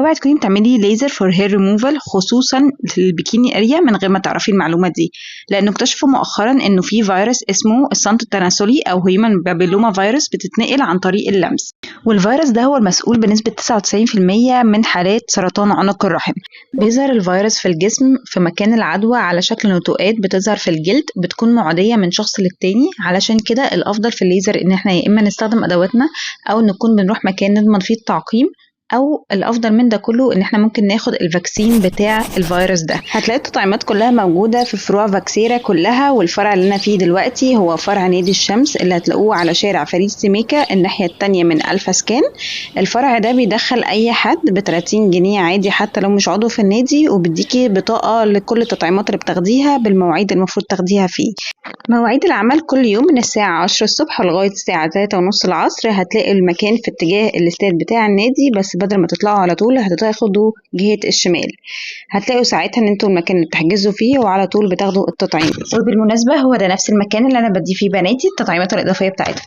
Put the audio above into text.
اوعي تكوني بتعملي ليزر فور هير ريموفال خصوصا للبيكيني اريا من غير ما تعرفي المعلومه دي، لانه اكتشفوا مؤخرا انه في فيروس اسمه الصمت التناسلي او هيومن بابيلوما فيروس بتتنقل عن طريق اللمس، والفيروس ده هو المسؤول بنسبه 99% من حالات سرطان عنق الرحم. بيظهر الفيروس في الجسم في مكان العدوى على شكل نتوءات بتظهر في الجلد بتكون معديه من شخص للتاني. علشان كده الافضل في الليزر ان احنا يا اما نستخدم ادواتنا او نكون بنروح مكان نضمن فيه التعقيم، او الافضل من ده كله ان احنا ممكن ناخد الفاكسين بتاع الفيروس ده. هتلاقي التطعيمات كلها موجوده في فروع فاكسيرا كلها، والفرع اللي انا فيه دلوقتي هو فرع نادي الشمس اللي هتلاقوه على شارع فريد سميكة الناحيه التانية من الفا سكان. الفرع ده بيدخل اي حد ب30 جنيه عادي حتى لو مش عضو في النادي، وبيديكي بطاقه لكل التطعيمات اللي بتاخديها بالمواعيد المفروض تاخديها فيه. مواعيد العمل كل يوم من الساعة 10 الصبح لغاية الساعة 3:30 العصر. هتلاقي المكان في اتجاه الاستاد بتاع النادي، بس بدل ما تطلعوا على طول هتاخدوا جهة الشمال. هتلاقوا ساعتها ان انتوا المكان اللي بتحجزوا فيه وعلى طول بتاخدوا التطعيم. وبالمناسبة هو ده نفس المكان اللي انا بدي فيه بناتي التطعيمات الإضافية بتاعتهم.